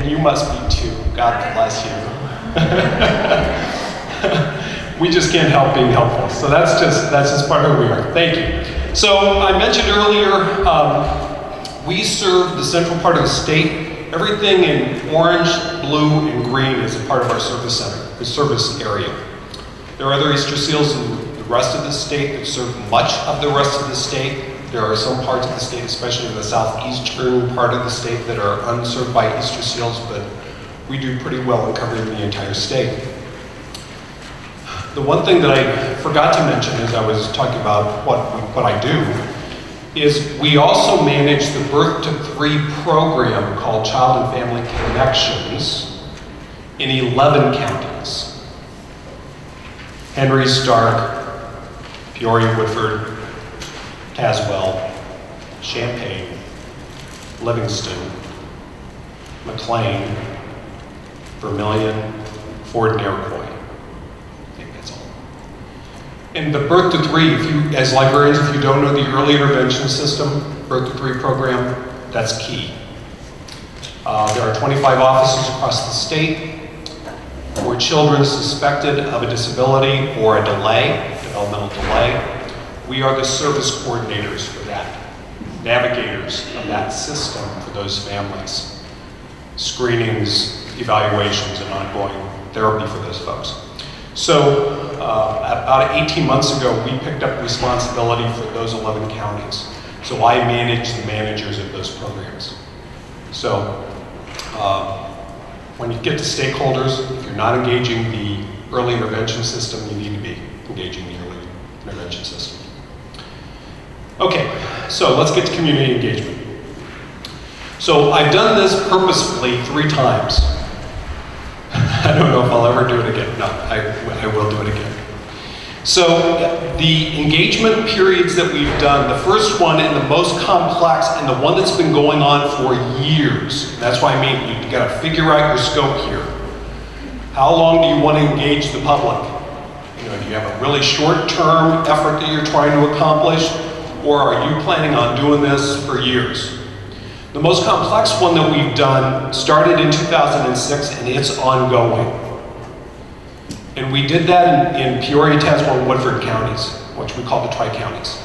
You must be too. God bless you. We just can't help being helpful. So that's just part of who we are. Thank you. So I mentioned earlier, we serve the central part of the state. Everything in orange, blue, and green is a part of our service center, the service area. There are other Easter seals in the rest of the state that serve much of the rest of the state. There are some parts of the state, especially in the southeastern part of the state, that are unserved by Easter seals, but we do pretty well in covering the entire state. The one thing that I forgot to mention as I was talking about what I do is we also manage the Birth to 3 program called Child and Family Connections in 11 counties. Henry, Stark, Peoria, Woodford, Tazewell, Champaign, Livingston, McLean, Vermilion, Ford, and Iroquois. I think that's all. And the Birth to 3, as librarians, if you don't know the early intervention system, Birth to 3 program, that's key. There are 25 offices across the state for children suspected of a disability or a delay, developmental delay. We are the service coordinators for that, navigators of that system for those families. Screenings, evaluations, and ongoing therapy for those folks. So about 18 months ago, we picked up responsibility for those 11 counties. So I manage the managers of those programs. So when you get to stakeholders, if you're not engaging the early intervention system, you need to be engaging the early intervention system. Okay, so let's get to community engagement. So I've done this purposefully 3 times. I don't know if I'll ever do it again. No, I will do it again. So the engagement periods that we've done, the first one and the most complex and the one that's been going on for years. That's why I mean you got to figure out your scope here. How long do you want to engage the public? Do you have a really short-term effort that you're trying to accomplish, or are you planning on doing this for years? The most complex one that we've done started in 2006, and it's ongoing. And we did that in Peoria, Tazewell, and Woodford counties, which we call the tri-counties.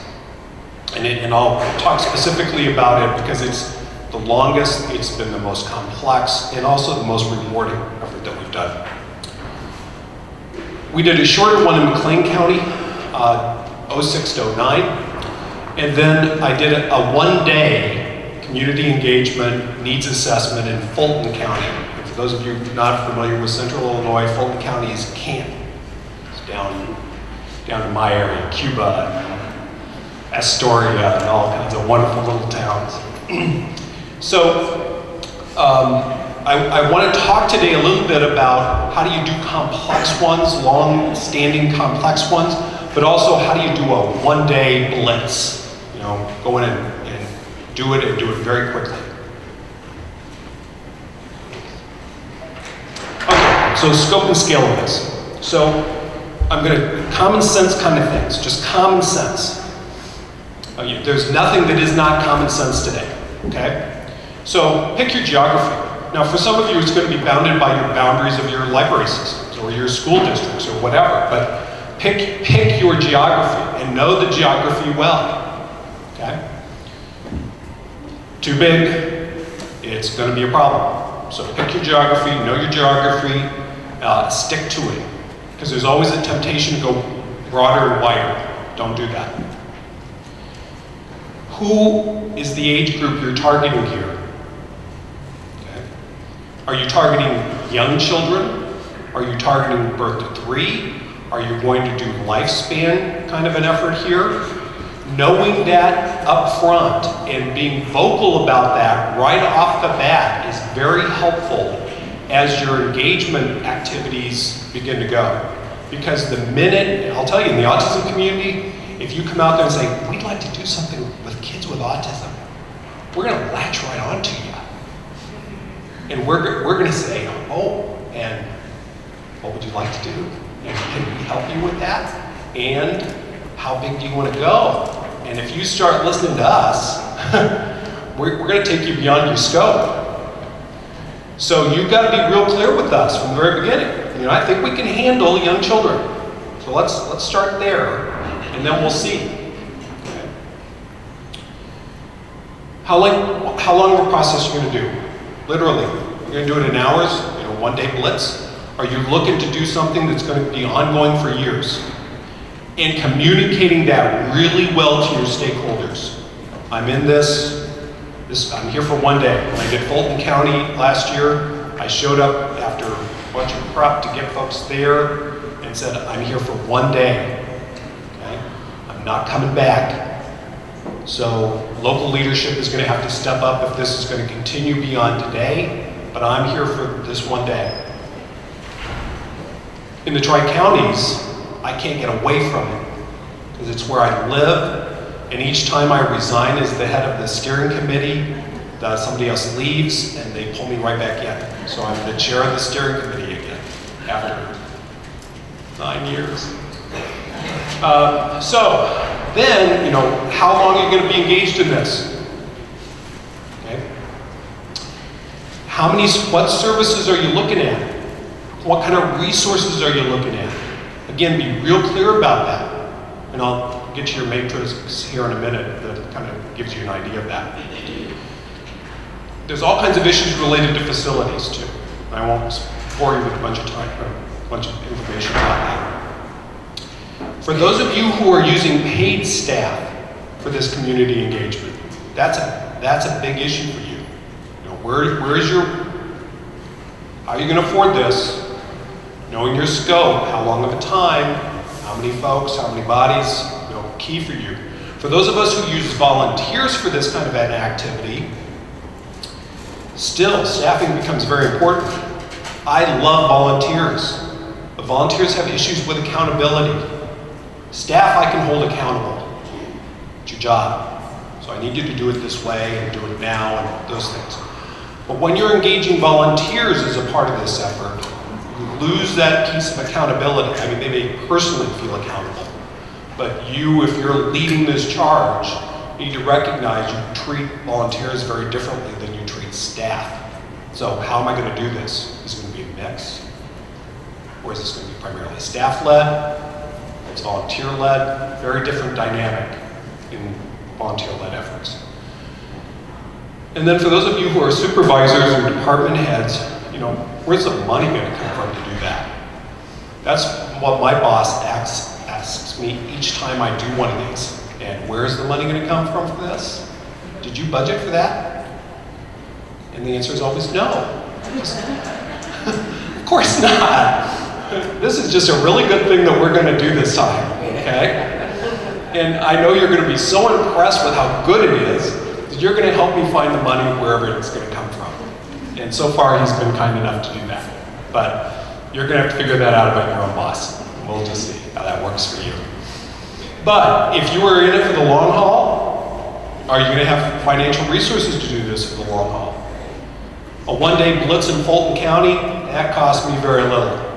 And I'll talk specifically about it because it's the longest, it's been the most complex, and also the most rewarding effort that we've done. We did a shorter one in McLean County, 06 to 09, and then I did a one-day community engagement needs assessment in Fulton County. And for those of you not familiar with Central Illinois, Fulton County is camp. It's down in my area, Cuba, and Astoria, and all kinds of wonderful little towns. So I want to talk today a little bit about how do you do complex ones, long-standing complex ones, but also how do you do a one-day blitz? Go in and do it very quickly. Okay, so scope and scale of this. So I'm going to, common sense kind of things, just common sense. There's nothing that is not common sense today, okay? So pick your geography. Now for some of you, it's going to be bounded by your boundaries of your library systems or your school districts or whatever, but pick your geography and know the geography well, okay? Too big, it's going to be a problem. So pick your geography, know your geography, stick to it. Because there's always a temptation to go broader and wider. Don't do that. Who is the age group you're targeting here? Okay. Are you targeting young children? Are you targeting birth to 3? Are you going to do lifespan kind of an effort here? Knowing that up front and being vocal about that right off the bat is very helpful as your engagement activities begin to go. Because the minute, I'll tell you, in the autism community, if you come out there and say, we'd like to do something with kids with autism, we're going to latch right onto you. And we're going to say, oh, and what would you like to do? And can we help you with that? And how big do you want to go? And if you start listening to us, we're going to take you beyond your scope. So you've got to be real clear with us from the very beginning. You know, I think we can handle young children. So let's start there, and then we'll see. Okay. How long of a process are you going to do? Literally, you're going to do it in hours, you know, one-day blitz? Are you looking to do something that's going to be ongoing for years? And communicating that really well to your stakeholders. I'm in this, I'm here for one day. When I did Fulton County last year, I showed up after a bunch of prep to get folks there and said, I'm here for one day. Okay? I'm not coming back. So local leadership is going to have to step up if this is going to continue beyond today, but I'm here for this one day. In the Tri-Counties, I can't get away from it because it's where I live. And each time I resign as the head of the steering committee, somebody else leaves and they pull me right back in. So I'm the chair of the steering committee again after 9 years. So then, you know, how long are you going to be engaged in this? Okay. What services are you looking at? What kind of resources are you looking at? Again, be real clear about that. And I'll get to your matrix here in a minute that kind of gives you an idea of that. There's all kinds of issues related to facilities too. I won't bore you with a bunch of information about that. For those of you who are using paid staff for this community engagement, that's a big issue for you. You know, where is your, how are you going to afford this? Knowing your scope, how long of a time, how many folks, how many bodies, you know, key for you. For those of us who use volunteers for this kind of an activity, still, staffing becomes very important. I love volunteers, but volunteers have issues with accountability. Staff I can hold accountable. It's your job. So I need you to do it this way and do it now and those things. But when you're engaging volunteers as a part of this effort, you lose that piece of accountability. I mean, they may personally feel accountable, but you, if you're leading this charge, you need to recognize you treat volunteers very differently than you treat staff. So how am I going to do this? Is it going to be a mix? Or is this going to be primarily staff-led? It's volunteer-led, very different dynamic in volunteer-led efforts. And then for those of you who are supervisors or department heads, you know, where's the money going to come from to do that? That's what my boss asks me each time I do one of these. And where's the money going to come from for this? Did you budget for that? And the answer is always no. Of course not. This is just a really good thing that we're going to do this time, okay? And I know you're going to be so impressed with how good it is that you're going to help me find the money wherever it's going to come from. And so far, he's been kind enough to do that. But you're going to have to figure that out about your own boss. We'll just see how that works for you. But if you are in it for the long haul, are you going to have financial resources to do this for the long haul? A one-day blitz in Fulton County, that cost me very little.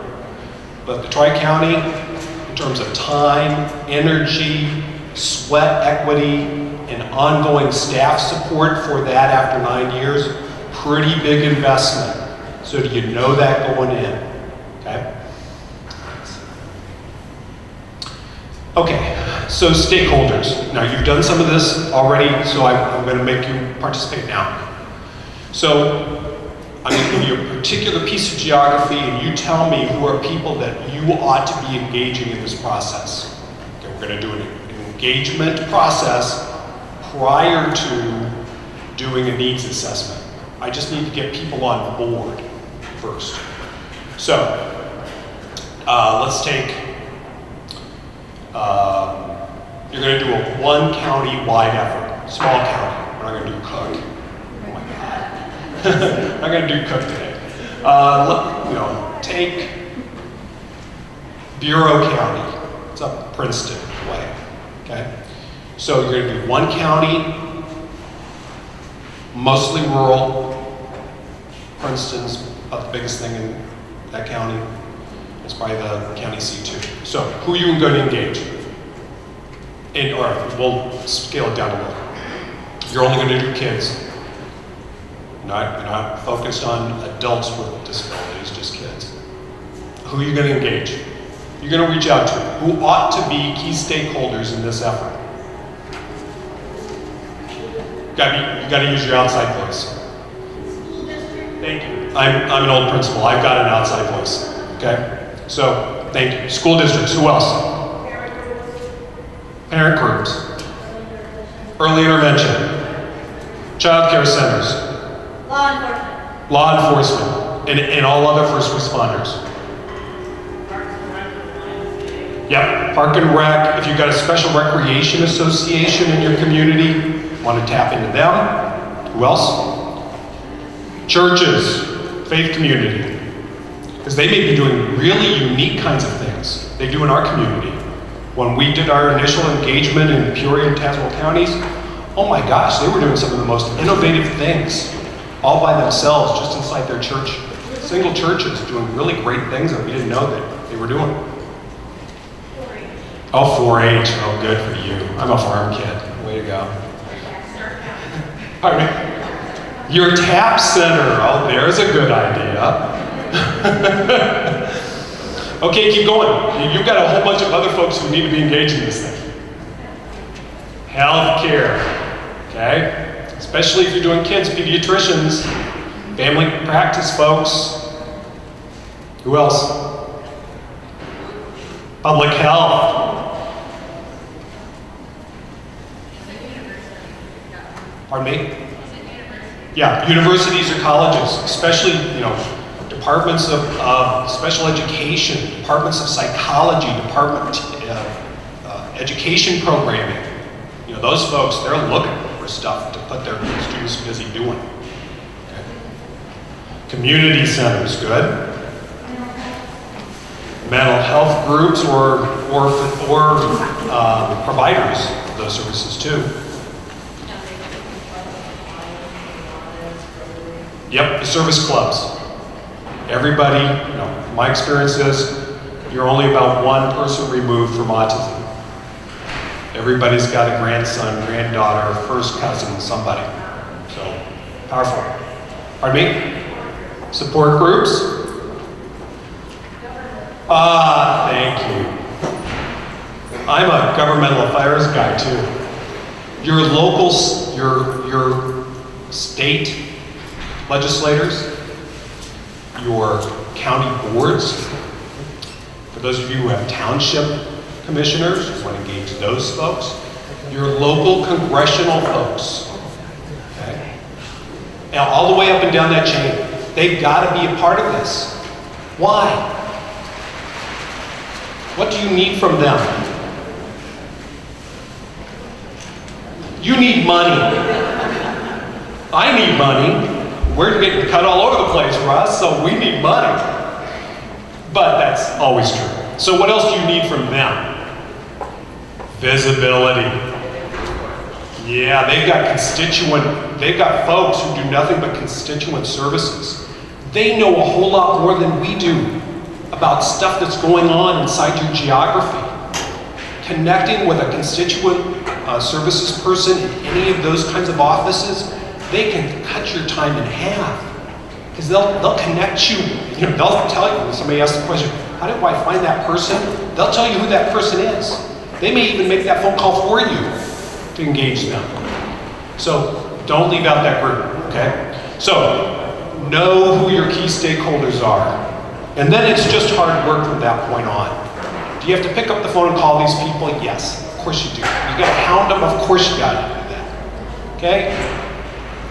But the Tri-County, in terms of time, energy, sweat equity, and ongoing staff support for that after 9 years, pretty big investment. So do you know that going in? Okay? Okay, so stakeholders. Now you've done some of this already, so I'm going to make you participate now. So I'm going to give you a particular piece of geography and you tell me who are people that you ought to be engaging in this process. Okay, we're going to do an engagement process prior to doing a needs assessment. I just need to get people on board first. So let's take, you're going to do a one county-wide effort, small county. We're not going to do Cook. I'm not going to do Cook today. Take Bureau County. It's up Princeton way. Okay? So you're going to do one county, mostly rural. Princeton's about the biggest thing in that county. It's probably the county seat too. So who are you going to engage? Or we'll scale it down a little. You're only going to do kids. You're not focused on adults with disabilities, just kids. Who are you going to engage? You're going to reach out to who ought to be key stakeholders in this effort. You got to use your outside voice. Thank you. I'm an old principal. I've got an outside voice. Okay? So, thank you. School districts. Who else? Parent groups. Early intervention. Child care centers. Law enforcement. And all other first responders. Yep. Park and Rec. If you've got a special recreation association in your community, want to tap into them. Who else? Churches, faith community, because they may be doing really unique kinds of things they do in our community. When we did our initial engagement in Peoria and Tazewell counties, oh my gosh, they were doing some of the most innovative things all by themselves, just inside their church. Single churches doing really great things that we didn't know that they were doing. Oh, 4-H, oh good for you. I'm a farm kid, way to go. Pardon me? Your TAP center, oh, there's a good idea. Okay, keep going. You've got a whole bunch of other folks who need to be engaged in this thing. Healthcare, okay? Especially if you're doing kids, pediatricians, family practice folks. Who else? Public health. Pardon me? Yeah, universities or colleges, especially, departments of special education, departments of psychology, education programming. Those folks, they're looking for stuff to put their students busy doing. Okay. Community centers, good. Mental health groups or providers of those services too. Yep, the service clubs. Everybody, my experience is you're only about one person removed from autism. Everybody's got a grandson, granddaughter, first cousin, somebody. So, powerful. Pardon me? Support groups? Thank you. I'm a governmental affairs guy too. Your locals, your state legislators, your county boards, for those of you who have township commissioners, you want to engage those folks, your local congressional folks, okay? Now, all the way up and down that chain, they've got to be a part of this. Why? What do you need from them? You need money. I need money. We're getting cut all over the place, Russ, so we need money. But that's always true. So what else do you need from them? Visibility. Yeah, they've got folks who do nothing but constituent services. They know a whole lot more than we do about stuff that's going on inside your geography. Connecting with a constituent services person in any of those kinds of offices, they can cut your time in half. Because they'll connect you. They'll tell you, when somebody asks the question, how do I find that person? They'll tell you who that person is. They may even make that phone call for you to engage them. So don't leave out that group, okay? So know who your key stakeholders are. And then it's just hard work from that point on. Do you have to pick up the phone and call these people? Yes, of course you do. You gotta hound them, of course you gotta do that, okay?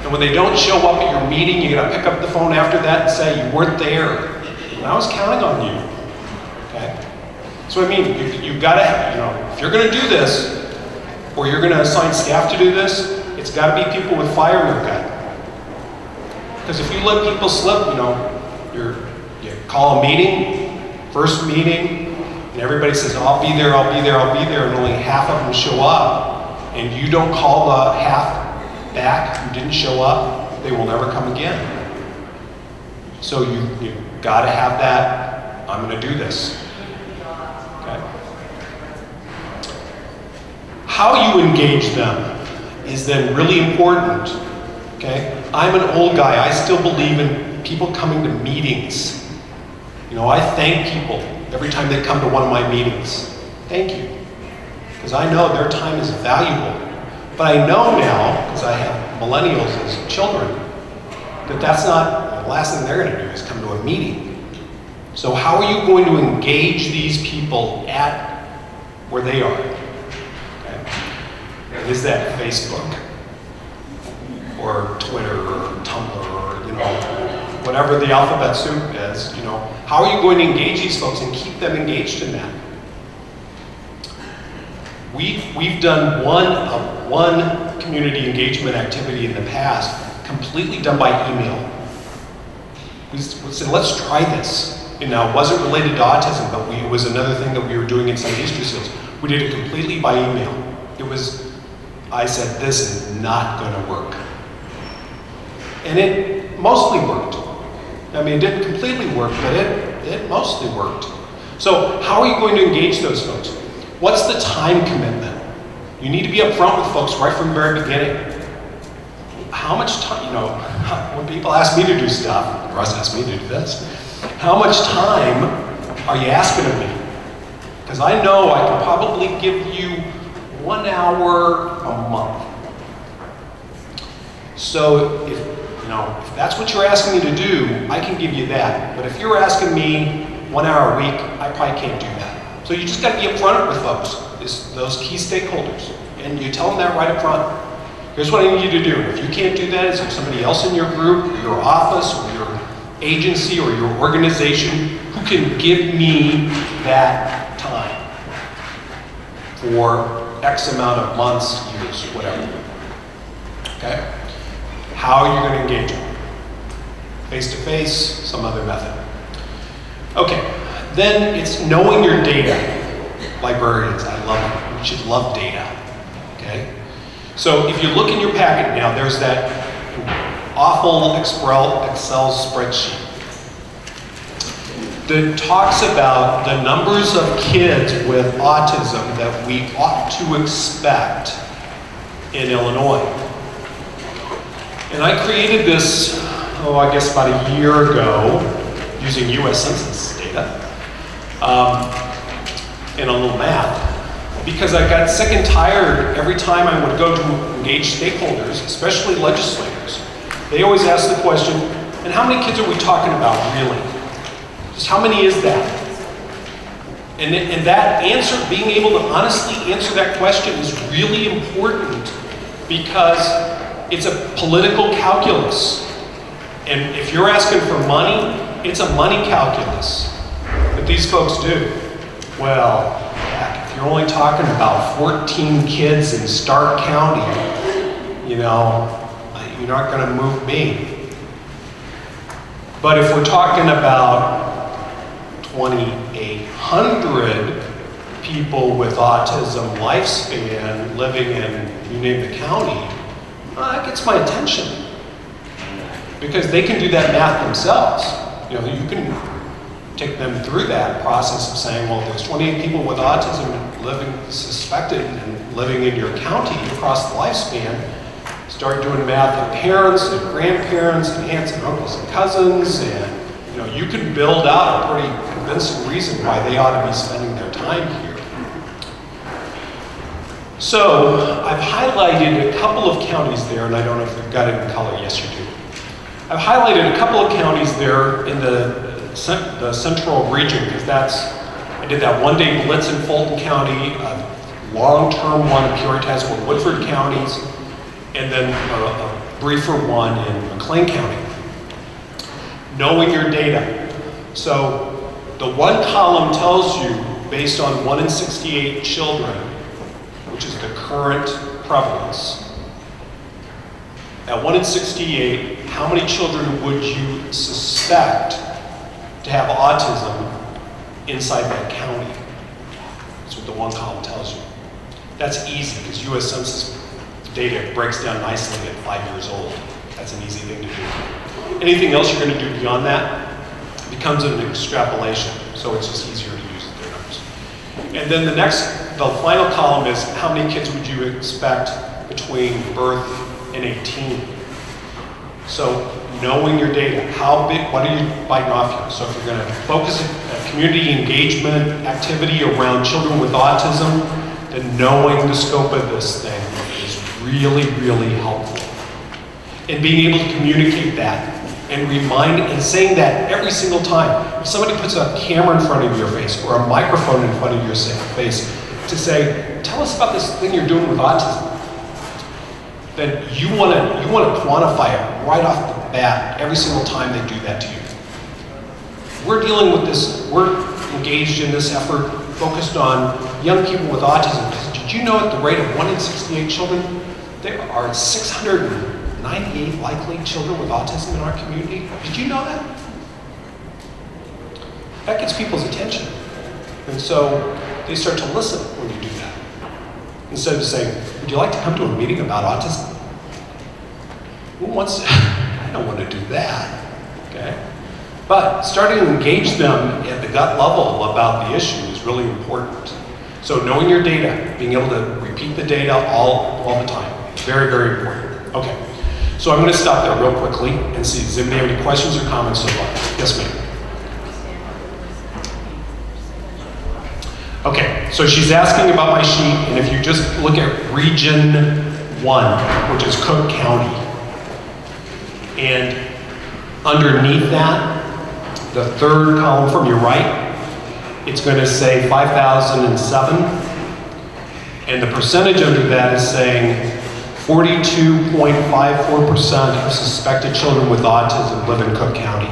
And when they don't show up at your meeting, you gotta pick up the phone after that and say, you weren't there. And I was counting on you, okay? So I mean, you've gotta, if you're gonna do this, or you're gonna assign staff to do this, it's gotta be people with fire in their gut. Because if you let people slip, you call a meeting, first meeting, and everybody says, I'll be there, I'll be there, I'll be there, and only half of them show up, and you don't call the half back who didn't show up, they will never come again. So you gotta have that, I'm gonna do this. Okay? How you engage them is then really important, okay? I'm an old guy. I still believe in people coming to meetings. You know, I thank people every time they come to one of my meetings. Thank you. Because I know their time is valuable. But I know now, because I have millennials as children, that that's not the last thing they're going to do is come to a meeting. So how are you going to engage these people at where they are? Okay. Is that Facebook or Twitter or Tumblr or, you know, whatever the alphabet soup is, you know, how are you going to engage these folks and keep them engaged in that? We've done one community engagement activity in the past, completely done by email. We said, let's try this. You know, it wasn't related to autism, but it was another thing that we were doing in some Easter seals. We did it completely by email. I said, this is not gonna work. And it mostly worked. I mean, it didn't completely work, but it mostly worked. So how are you going to engage those folks? What's the time commitment? You need to be upfront with folks right from the very beginning. How much time, you know, when people ask me to do stuff, Russ asked me to do this, how much time are you asking of me? Because I know I can probably give you 1 hour a month. So if that's what you're asking me to do, I can give you that. But if you're asking me 1 hour a week, I probably can't do that. So you just got to be upfront with folks, those key stakeholders, and you tell them that right up front. Here's what I need you to do. If you can't do that, is there somebody else in your group, or your office, or your agency, or your organization who can give me that time for X amount of months, years, whatever. Okay? How are you going to engage them? Face-to-face, some other method. Okay, then it's knowing your data. Librarians, I love it. You should love data. Okay? So if you look in your packet now, there's that awful Excel spreadsheet that talks about the numbers of kids with autism that we ought to expect in Illinois. And I created this, I guess about a year ago, using US Census data, and a little math. Because I got sick and tired every time I would go to engage stakeholders, especially legislators. They always ask the question, and how many kids are we talking about really? Just how many is that? And that answer, being able to honestly answer that question is really important because it's a political calculus. And if you're asking for money, it's a money calculus that these folks do. Well, if you're only talking about 14 kids in Stark County, you know, you're not going to move me. But if we're talking about 2,800 people with autism lifespan living in, you name the county, that gets my attention. Because they can do that math themselves. You know, you can take them through that process of saying, well, there's 28 people with autism living, suspected, and living in your county across the lifespan. Start doing math on parents and grandparents and aunts and uncles and cousins, and you know, you can build out a pretty convincing reason why they ought to be spending their time here. So I've highlighted a couple of counties there, and I don't know if they've got it in color. Yes, you do. I've highlighted a couple of counties there in the central region, because I did that one-day blitz in Fulton County, a long-term one in Peoria, Woodford counties, and then a briefer one in McLean County. Knowing your data. So the one column tells you, based on 1 in 68 children, which is the current prevalence, at 1 in 68, how many children would you suspect to have autism inside that county? That's what the one column tells you. That's easy, because US Census data breaks down nicely at 5 years old. That's an easy thing to do. Anything else you're going to do beyond that becomes an extrapolation, so it's just easier to use their numbers. And then the final column is how many kids would you expect between birth and 18? So knowing your data, how big, what are you biting off here? So if you're going to focus a community engagement activity around children with autism, then knowing the scope of this thing is really, really helpful. And being able to communicate that and remind and saying that every single time. If somebody puts a camera in front of your face or a microphone in front of your face to say, tell us about this thing you're doing with autism, then you want to quantify it right off the bat every single time they do that to you. We're dealing with this, we're engaged in this effort focused on young people with autism. Because did you know at the rate of 1 in 68 children, there are 698 likely children with autism in our community? Did you know that? That gets people's attention. And so they start to listen when you do that. Instead of saying, would you like to come to a meeting about autism? Who wants to? I don't want to do that, okay? But starting to engage them at the gut level about the issue is really important. So knowing your data, being able to repeat the data all the time, very, very important. Okay, so I'm going to stop there real quickly and see, does anybody have any questions or comments so far? Yes, ma'am. Okay, so she's asking about my sheet, and if you just look at Region 1, which is Cook County, and underneath that, the third column from your right, it's going to say 5,007, and the percentage under that is saying 42.54% of suspected children with autism live in Cook County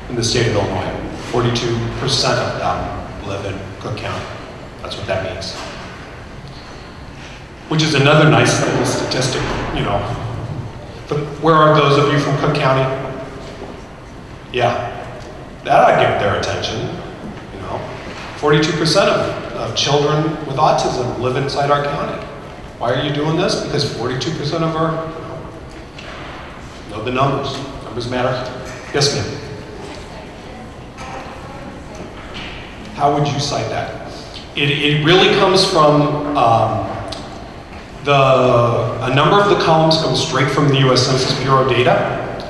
in the state of Illinois. 42% of them live in Cook County. That's what that means. Which is another nice little statistic, you know. But where are those of you from Cook County? Yeah, that ought to get their attention, you know. 42% of children with autism live inside our county. Why are you doing this? Because 42% of our, know the numbers. Numbers matter. Yes, ma'am. How would you cite that? It really comes from a number of the columns come straight from the U.S. Census Bureau data,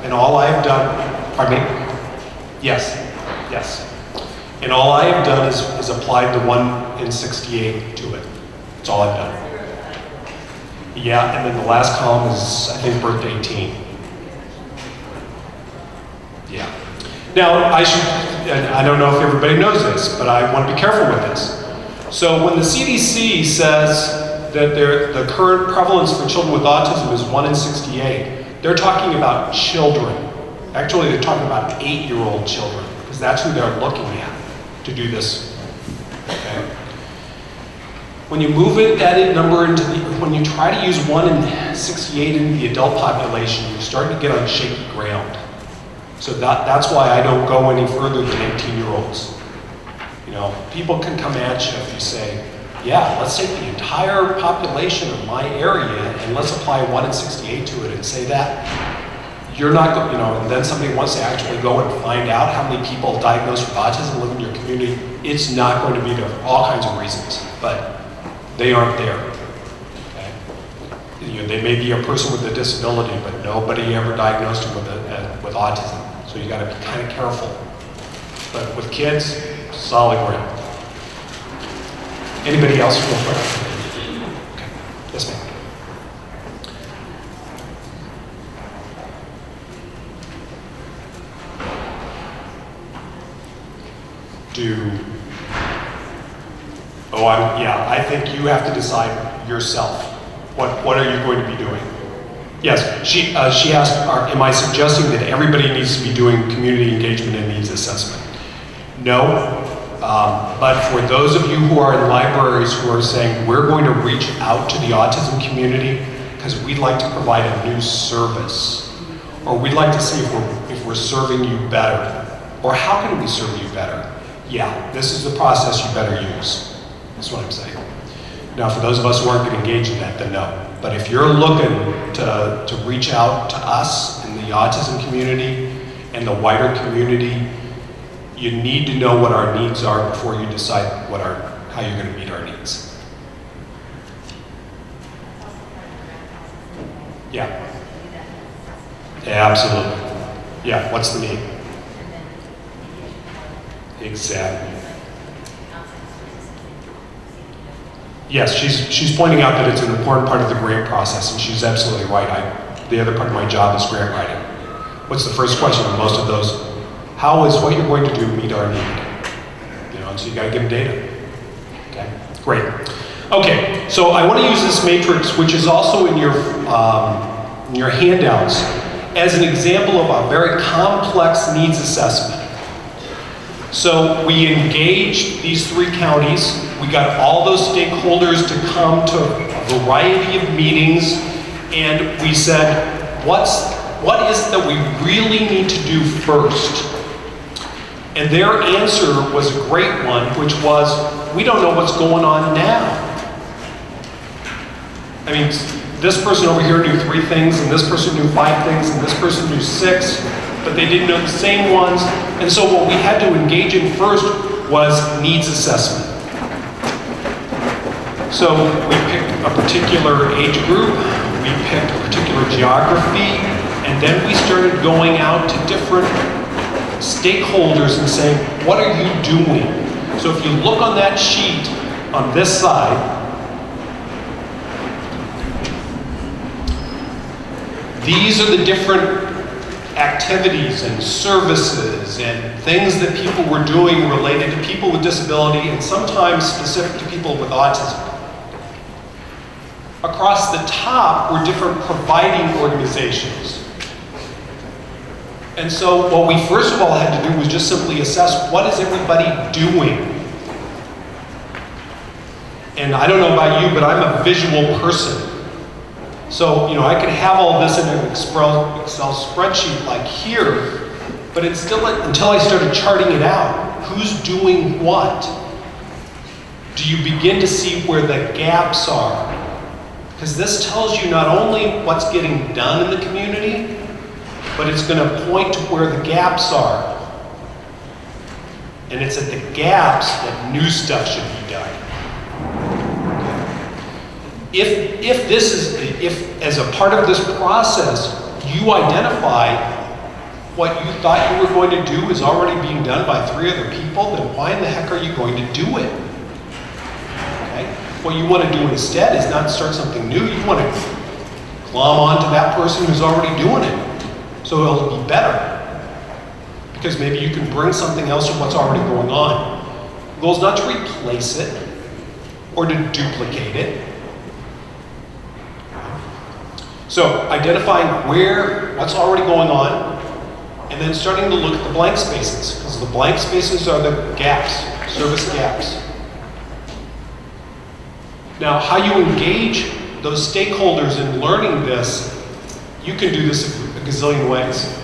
and all I have done, pardon me? Yes, yes. And all I have done is applied the 1 in 68 to it. That's all I've done. Yeah, and then the last column is, I think, birth 18. Yeah. Now, and I don't know if everybody knows this, but I want to be careful with this. So when the CDC says that the current prevalence for children with autism is 1 in 68, they're talking about children. Actually, they're talking about 8-year-old children, because that's who they're looking at to do this. Okay? When you move that number into when you try to use 1 in 68 in the adult population, you're starting to get on shaky ground. So that's why I don't go any further than 18-year-olds. You know, people can come at you if you say, yeah, let's take the entire population of my area and let's apply 1 in 68 to it and say that. You're not, you know, and then somebody wants to actually go and find out how many people diagnosed with autism live in your community. It's not going to be there for all kinds of reasons, but they aren't there. Okay? You know, they may be a person with a disability, but nobody ever diagnosed them with autism. So you got to be kind of careful. But with kids, solid ground. Anybody else real quick? Okay. Yes, ma'am. I think you have to decide yourself. What are you going to be doing? Yes, she asked, am I suggesting that everybody needs to be doing community engagement and needs assessment? No, but for those of you who are in libraries who are saying, we're going to reach out to the autism community because we'd like to provide a new service, or we'd like to see if we're serving you better, or how can we serve you better? Yeah, this is the process you better use. That's what I'm saying. Now, for those of us who aren't going to engage in that, then no. But if you're looking to reach out to us in the autism community and the wider community, you need to know what our needs are before you decide how you're going to meet our needs. Yeah. Absolutely. Yeah, what's the need? Exactly. Yes, she's pointing out that it's an important part of the grant process, and she's absolutely right. The other part of my job is grant writing. What's the first question on most of those? How is what you're going to do meet our need? You know, and so you got to give them data. Okay, great. Okay, so I want to use this matrix, which is also in your handouts, as an example of a very complex needs assessment. So we engaged these 3 counties. We got all those stakeholders to come to a variety of meetings, and we said, what is it that we really need to do first? And their answer was a great one, which was, we don't know what's going on now. I mean, this person over here knew 3 things, and this person knew 5 things, and this person knew 6, but they didn't know the same ones. And so what we had to engage in first was needs assessment. So we picked a particular age group, we picked a particular geography, and then we started going out to different stakeholders and saying, what are you doing? So if you look on that sheet on this side, these are the different activities and services and things that people were doing related to people with disability and sometimes specific to people with autism. Across the top were different providing organizations. And so what we first of all had to do was just simply assess, what is everybody doing? And I don't know about you, but I'm a visual person. So, you know, I could have all this in an Excel spreadsheet like here, but it's still until I started charting it out. Who's doing what? Do you begin to see where the gaps are? Because this tells you not only what's getting done in the community, but it's going to point to where the gaps are. And it's at the gaps that new stuff should be done. If as a part of this process, you identify what you thought you were going to do is already being done by 3 other people, then why in the heck are you going to do it? Okay? What you want to do instead is not start something new. You want to glom onto that person who's already doing it, so it'll be better. Because maybe you can bring something else from what's already going on. The goal is not to replace it or to duplicate it. So identifying what's already going on, and then starting to look at the blank spaces, because the blank spaces are the gaps, service gaps. Now, how you engage those stakeholders in learning this, you can do this a gazillion ways.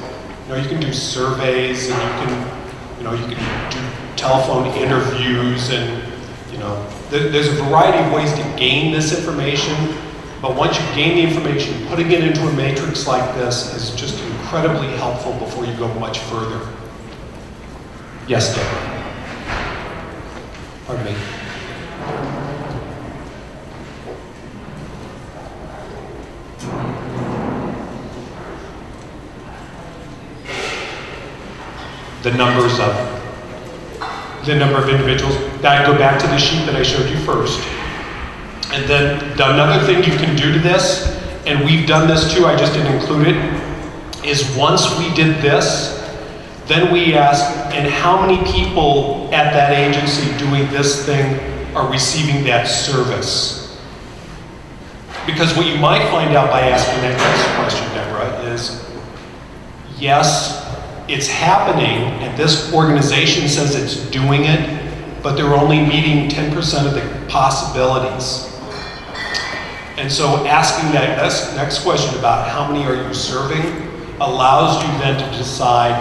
You know, you can do surveys, and you can do telephone interviews, and there's a variety of ways to gain this information. But once you gain the information, putting it into a matrix like this is just incredibly helpful before you go much further. Yes, Deborah. Pardon me. The number of individuals. That go back to the sheet that I showed you first. And then another thing you can do to this, and we've done this too, I just didn't include it, is once we did this, then we asked, and how many people at that agency doing this thing are receiving that service? Because what you might find out by asking that next question, Deborah, is yes, it's happening, and this organization says it's doing it, but they're only meeting 10% of the possibilities. And so asking that next question about how many are you serving allows you then to decide,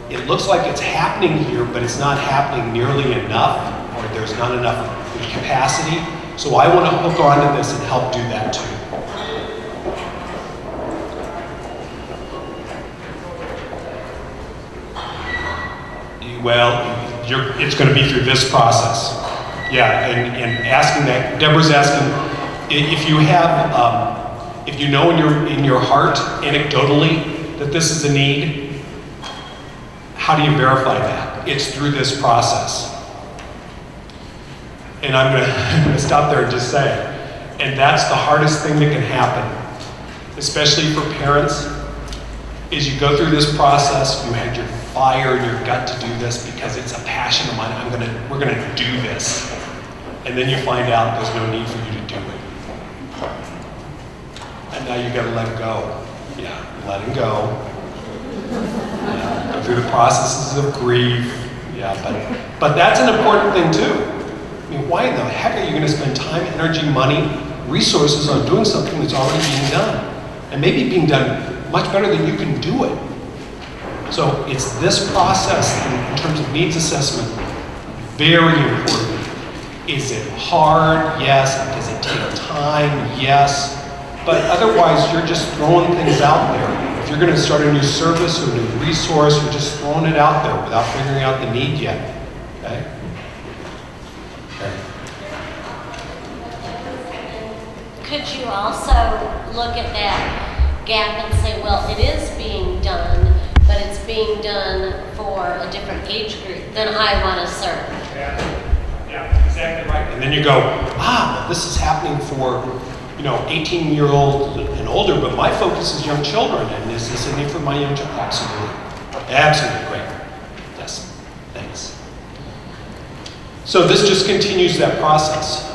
it looks like it's happening here, but it's not happening nearly enough, or there's not enough capacity. So I want to hook onto this and help do that too. Well, it's going to be through this process. Yeah, and asking that, Deborah's asking, if If you know in your heart, anecdotally, that this is a need, how do you verify that? It's through this process. And I'm going to stop there and just say, and that's the hardest thing that can happen, especially for parents, is you go through this process, you had your fire in your gut to do this because it's a passion of mine, we're gonna do this. And then you find out there's no need for you to do it. And now you gotta let it go. Yeah, letting go. Yeah, go through the processes of grief. Yeah, but that's an important thing too. I mean, why in the heck are you gonna spend time, energy, money, resources on doing something that's already being done? And maybe being done much better than you can do it. So it's this process in terms of needs assessment, very important. Is it hard? Yes. Does it take time? Yes. But otherwise, you're just throwing things out there. If you're going to start a new service or a new resource, you're just throwing it out there without figuring out the need yet. Okay? Could you also look at that gap and say, well, it is being done, but it's being done for a different age group than I want to serve? Yeah, exactly right. And then you go, this is happening for 18-year-old and older, but my focus is young children, and is this a need for my young children? Absolutely. Absolutely great. Yes, thanks. So this just continues that process.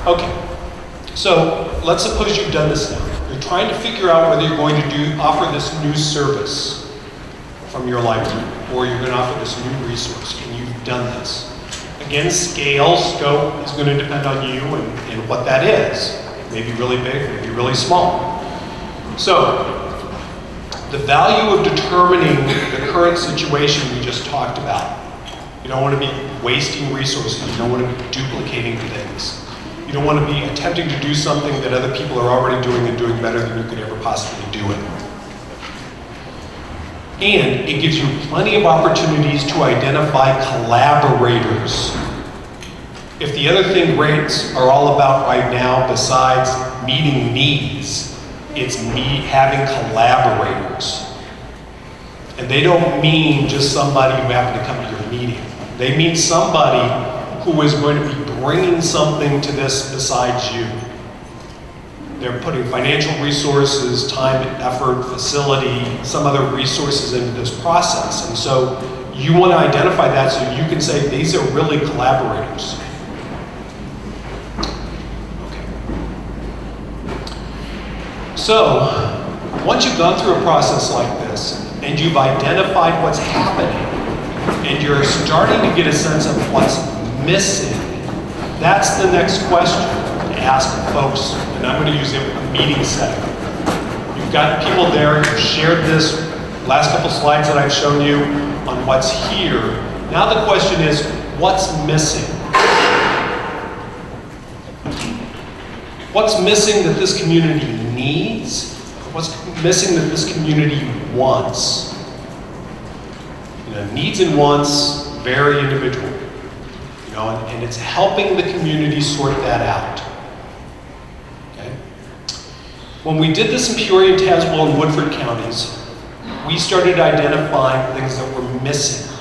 Okay, so let's suppose you've done this now. You're trying to figure out whether you're going to offer this new service from your library, or you're going to offer this new resource, and you've done this. Again, scale, scope is going to depend on you and what that is. Maybe really big, maybe really small. So, the value of determining the current situation we just talked about. You don't want to be wasting resources. You don't want to be duplicating things. You don't want to be attempting to do something that other people are already doing and doing better than you could ever possibly do it. And it gives you plenty of opportunities to identify collaborators. If the other thing grants are all about right now, besides meeting needs, it's having collaborators. And they don't mean just somebody who happened to come to your meeting. They mean somebody who is going to be bringing something to this besides you. They're putting financial resources, time, effort, facility, some other resources into this process. And so you want to identify that so you can say, these are really collaborators. Okay. So, once you've gone through a process like this, and you've identified what's happening, and you're starting to get a sense of what's missing, that's the next question to ask folks, and I'm going to use a meeting setting. You've got people there, you've shared this last couple slides that I've shown you on what's here. Now the question is, what's missing? What's missing that this community needs? What's missing that this community wants? Needs and wants vary individually. And it's helping the community sort that out. Okay? When we did this in Peoria, Tazewell, and Woodford counties, we started identifying things that were missing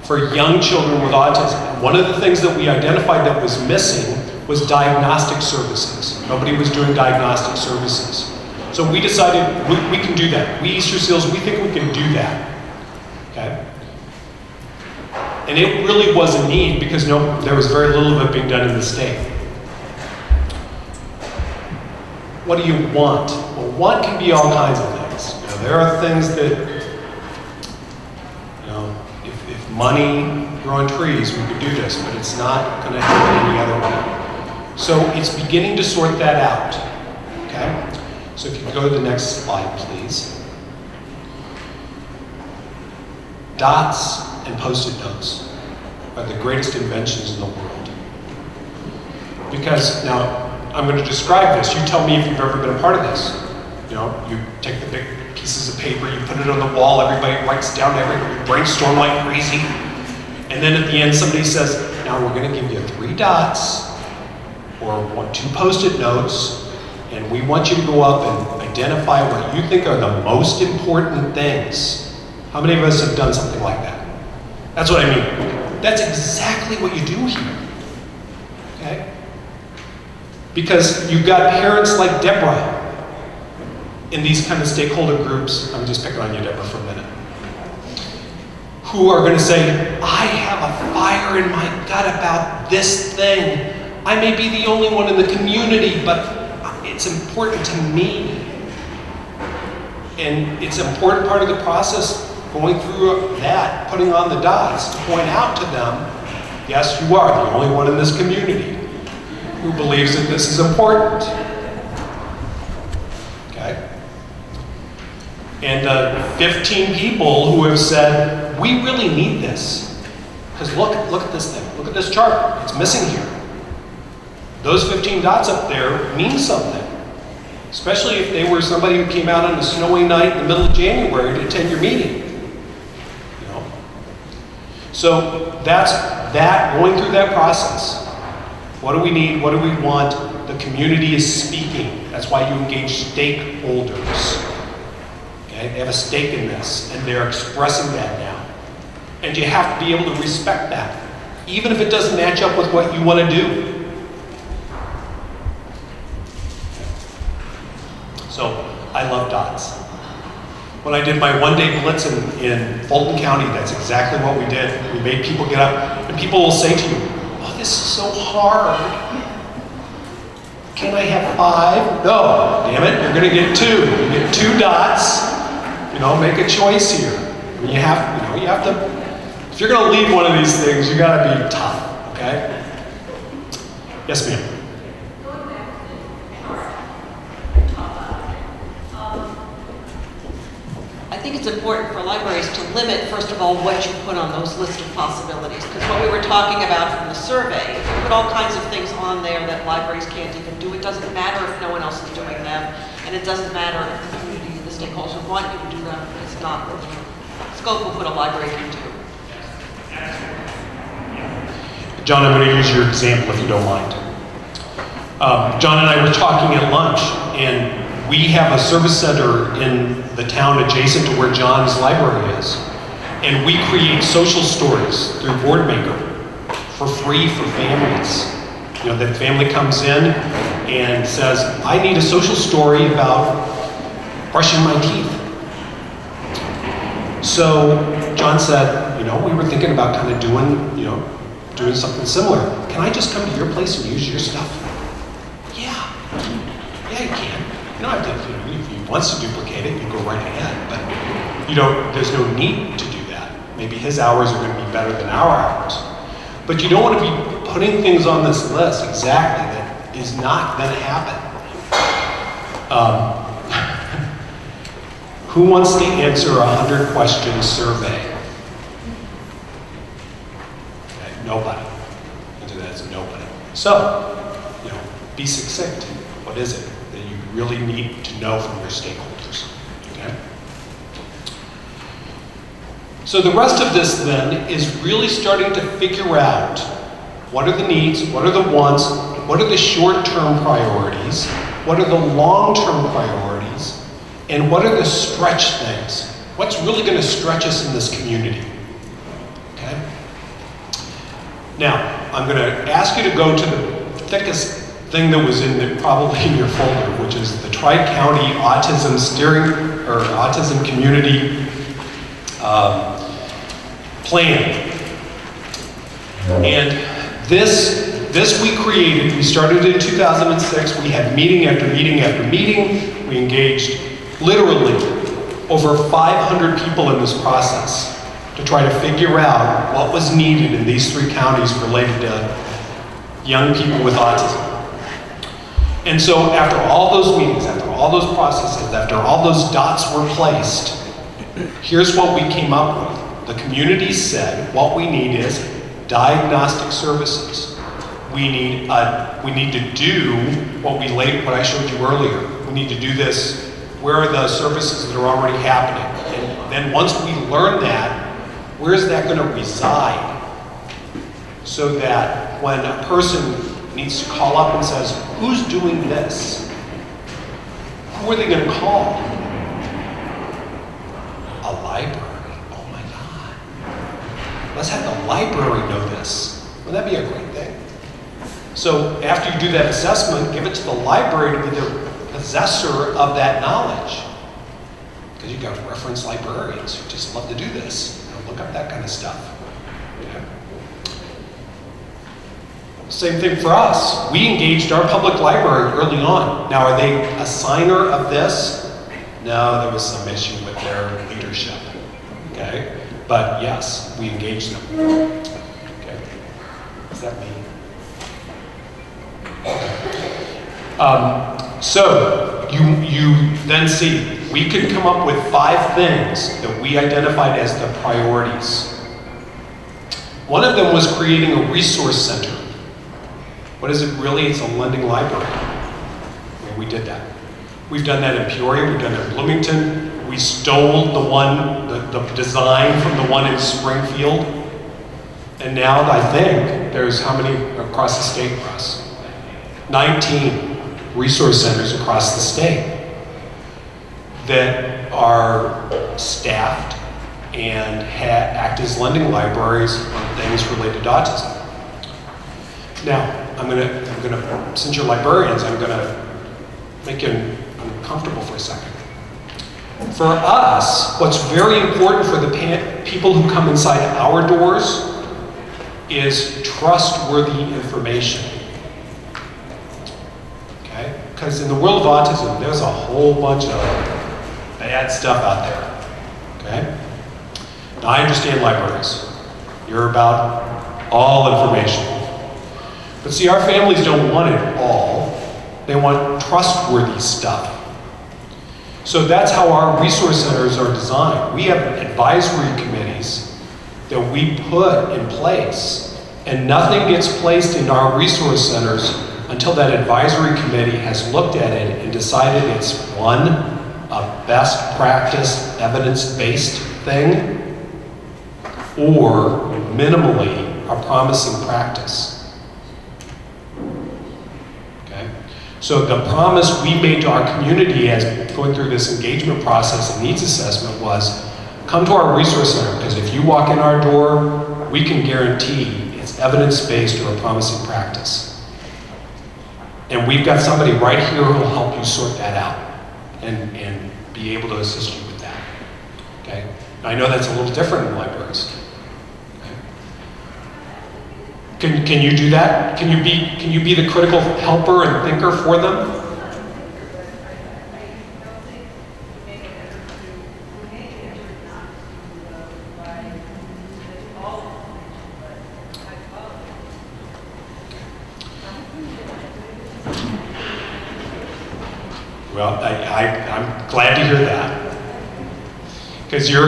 for young children with autism. One of the things that we identified that was missing was diagnostic services. Nobody was doing diagnostic services. So we decided we can do that. We Easter Seals, we think we can do that. Okay? And it really was a need because there was very little of it being done in the state. What do you want? Well, want can be all kinds of things. There are things that, if money grew on trees, we could do this, but it's not going to happen any other way. So it's beginning to sort that out. Okay? So if you could go to the next slide, please. Dots and Post-it notes are the greatest inventions in the world. Because now, I'm going to describe this. You tell me if you've ever been a part of this. You take the big pieces of paper, you put it on the wall, everybody writes down, everybody brainstorm like crazy. And then at the end, somebody says, now we're going to give you 3 dots or 2 Post-it notes, and we want you to go up and identify what you think are the most important things. How many of us have done something like that? That's what I mean. That's exactly what you do here. Okay? Because you've got parents like Deborah in these kind of stakeholder groups. I'm just picking on you, Deborah, for a minute. Who are going to say, I have a fire in my gut about this thing. I may be the only one in the community, but it's important to me. And it's an important part of the process, going through that, putting on the dots to point out to them, yes, you are the only one in this community who believes that this is important. Okay? And 15 people who have said, we really need this. Because look at this thing. Look at this chart. It's missing here. Those 15 dots up there mean something. Especially if they were somebody who came out on a snowy night in the middle of January to attend your meeting. You know? So that's that, going through that process. What do we need? What do we want? The community is speaking. That's why you engage stakeholders. Okay? They have a stake in this, and they're expressing that now. And you have to be able to respect that, even if it doesn't match up with what you want to do. So, I love dots. When I did my one-day blitz in Fulton County, that's exactly what we did. We made people get up, and people will say to you, oh, this is so hard. Can I have 5? No, damn it, you're gonna get 2. You get 2 dots. You know, make a choice here. You have to, if you're gonna lead one of these things, you gotta be tough, okay? Yes, ma'am. I think it's important for libraries to limit, first of all, what you put on those list of possibilities. Because what we were talking about from the survey, if you put all kinds of things on there that libraries can't even do, it doesn't matter if no one else is doing them, and it doesn't matter if the community and the stakeholders want you to do them. It's not within the scope of what a library can do. John, I'm going to use your example if you don't mind. John and I were talking at lunch, and we have a service center in the town adjacent to where John's library is. And we create social stories through Boardmaker for free for families. You know, the family comes in and says, I need a social story about brushing my teeth. So John said, you know, we were thinking about kind of doing something similar. Can I just come to your place and use your stuff? Yeah, you can. You don't have to, if he wants to duplicate it, you go right ahead, but there's no need to do that. Maybe his hours are going to be better than our hours. But you don't want to be putting things on this list exactly that is not going to happen. Who wants to answer a 100-question survey? Okay, nobody. Into that is nobody. So, be succinct. What is it that you really need to know from your stakeholders? Okay? So the rest of this then is really starting to figure out what are the needs, what are the wants, what are the short-term priorities, what are the long-term priorities, and what are the stretch things? What's really going to stretch us in this community? Okay? Now, I'm going to ask you to go to the thickest thing that was probably in your folder, which is the Tri-County Autism Autism Community Plan. And this we created. We started in 2006. We had meeting after meeting after meeting. We engaged literally over 500 people in this process to try to figure out what was needed in these 3 counties related to young people with autism. And so after all those meetings, after all those processes, after all those dots were placed, here's what we came up with. The community said what we need is diagnostic services. We need to do what I showed you earlier. We need to do this. Where are the services that are already happening? And then once we learn that, where is that going to reside? so that when a person needs to call up and says, who's doing this? Who are they going to call? A library. Oh my God. Let's have the library know this. Wouldn't that be a great thing? So after you do that assessment, give it to the library to be the possessor of that knowledge. Because you've got reference librarians who just love to do this. Look up that kind of stuff. Okay. Same thing for us. We engaged our public library early on. Now, are they a signer of this? No, there was some issue with their leadership. Okay? But yes, we engaged them. Okay. What does that mean? So you then see, we could come up with 5 things that we identified as the priorities. One of them was creating a resource center. What is it really? It's a lending library. And we did that. We've done that in Peoria, we've done it in Bloomington. We stole the design from the one in Springfield. And now I think there's how many across the state for us? 19 resource centers across the state that are staffed and act as lending libraries on things related to autism. Now, I'm gonna, since you're librarians, I'm gonna make you uncomfortable for a second. For us, what's very important for the people who come inside our doors is trustworthy information. Okay? Because in the world of autism, there's a whole bunch of bad stuff out there. Okay? Now, I understand libraries. You're about all information. But see, our families don't want it all. They want trustworthy stuff. So that's how our resource centers are designed. We have advisory committees that we put in place, and nothing gets placed in our resource centers until that advisory committee has looked at it and decided it's one, a best practice, evidence-based thing, or minimally a promising practice. Okay? So the promise we made to our community as going through this engagement process and needs assessment was, come to our resource center, because if you walk in our door, we can guarantee it's evidence-based or a promising practice. And we've got somebody right here who will help you sort that out and be able to assist you with that. Okay? I know that's a little different in libraries. Okay? Can you do that? Can you be the critical helper and thinker for them? Well, I'm glad to hear that, because you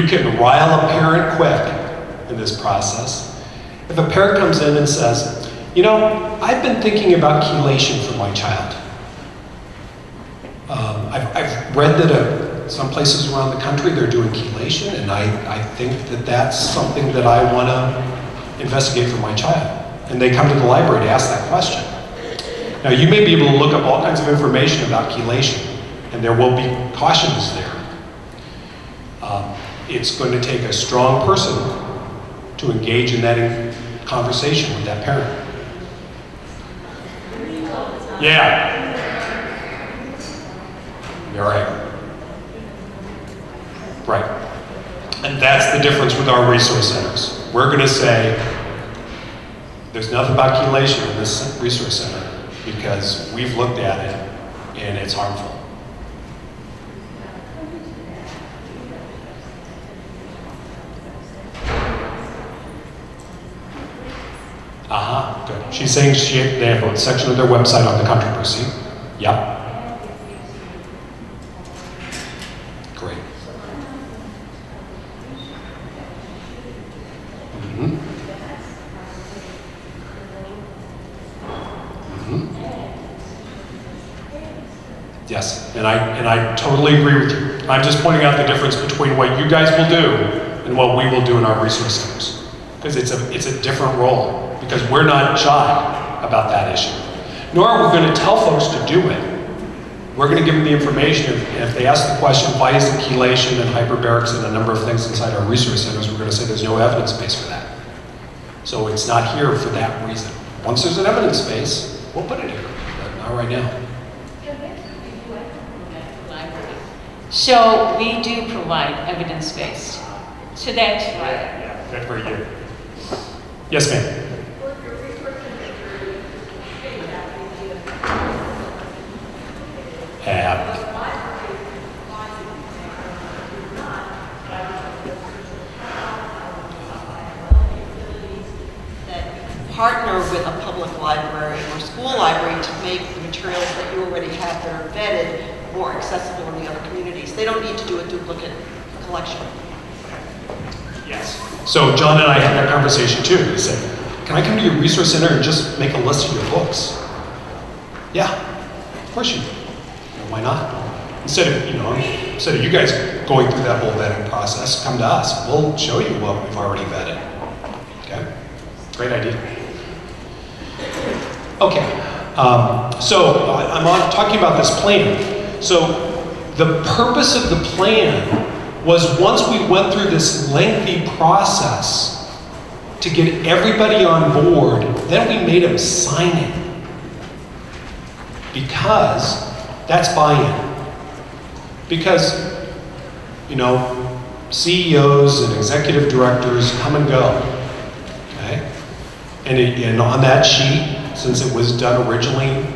can rile a parent quick in this process. If a parent comes in and says, I've been thinking about chelation for my child. I've read that some places around the country they're doing chelation, and I think that that's something that I want to investigate for my child. And they come to the library to ask that question. Now, you may be able to look up all kinds of information about chelation, and there will be cautions there. It's going to take a strong person to engage in that conversation with that parent. Yeah. You're right. Right. And that's the difference with our resource centers. We're going to say, there's nothing about chelation in this resource center, because we've looked at it and it's harmful. Good. She's saying they have a section of their website on the controversy. Yep. Great. Mm-hmm. Yes, and I totally agree with you. I'm just pointing out the difference between what you guys will do and what we will do in our resource centers. Because it's a different role, because we're not shy about that issue. Nor are we going to tell folks to do it. We're going to give them the information. If they ask the question, why is the chelation and hyperbarics and a number of things inside our resource centers, we're going to say there's no evidence base for that. So it's not here for that reason. Once there's an evidence base, we'll put it here, but not right now. So we do provide evidence-based. So that's why. Yeah, good for you. Yes, ma'am. Partner with a public library or school library to make the materials that you already have that are vetted more accessible in the other communities. They don't need to do a duplicate collection. Yes. So John and I had that conversation too. He said, can I come to your resource center and just make a list of your books? Yeah, of course you can. Why not? Instead of you guys going through that whole vetting process, come to us. We'll show you what we've already vetted. Okay? Great idea. Okay. So I'm talking about this plan. So the purpose of the plan was once we went through this lengthy process to get everybody on board, then we made them sign it. Because that's buy-in. Because, CEOs and executive directors come and go, okay? And on that sheet, since it was done originally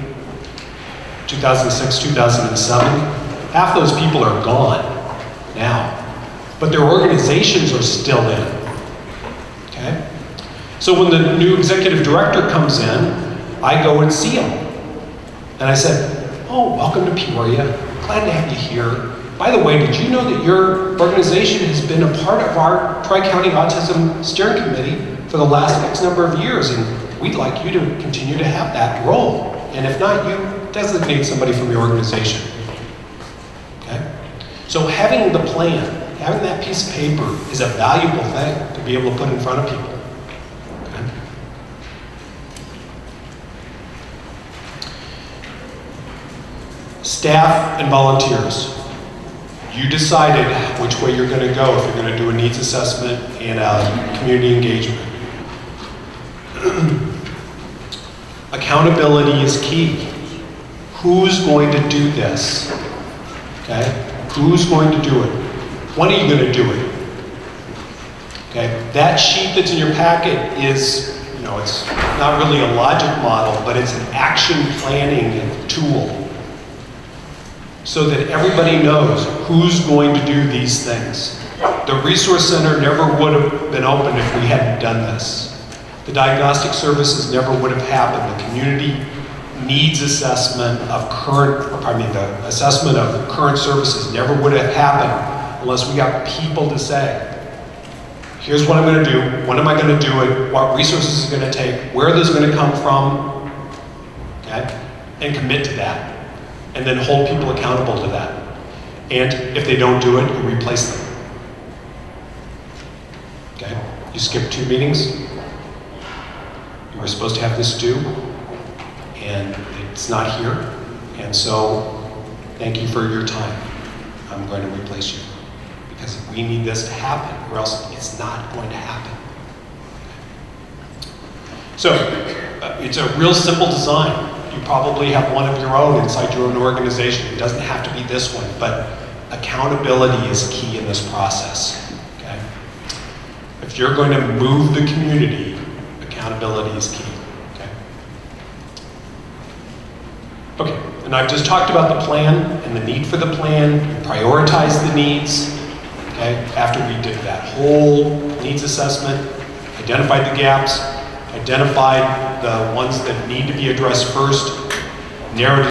2006, 2007, half those people are gone now, but their organizations are still in, okay? So when the new executive director comes in, I go and see him. And I said, oh, welcome to Peoria. Glad to have you here. By the way, did you know that your organization has been a part of our Tri-County Autism Steering Committee for the last X number of years, and we'd like you to continue to have that role. And if not, you designate somebody from your organization. Okay? So having the plan, having that piece of paper is a valuable thing to be able to put in front of people. Okay? Staff and volunteers. You decided which way you're going to go if you're going to do a needs assessment and a community engagement. Accountability is key. Who's going to do this? Okay? Who's going to do it? When are you going to do it? Okay? That sheet that's in your packet is, it's not really a logic model, but it's an action planning tool. So that everybody knows who's going to do these things. The resource center never would have been open if we hadn't done this. The diagnostic services never would have happened. The community needs assessment of the assessment of current services never would have happened unless we got people to say, here's what I'm going to do, when am I going to do it, what resources is it going to take, where are those going to come from, okay? And commit to that. And then hold people accountable to that. And if they don't do it, you replace them. Okay? You skip 2 meetings. You were supposed to have this due, and it's not here. And so, thank you for your time. I'm going to replace you. Because we need this to happen, or else it's not going to happen. So, it's a real simple design. You probably have one of your own inside your own organization. It doesn't have to be this one, but accountability is key in this process, okay? If you're going to move the community, accountability is key, okay? Okay, and I've just talked about the plan and the need for the plan, prioritize the needs, okay? After we did that whole needs assessment, identified the gaps, identified the ones that need to be addressed first, narrowed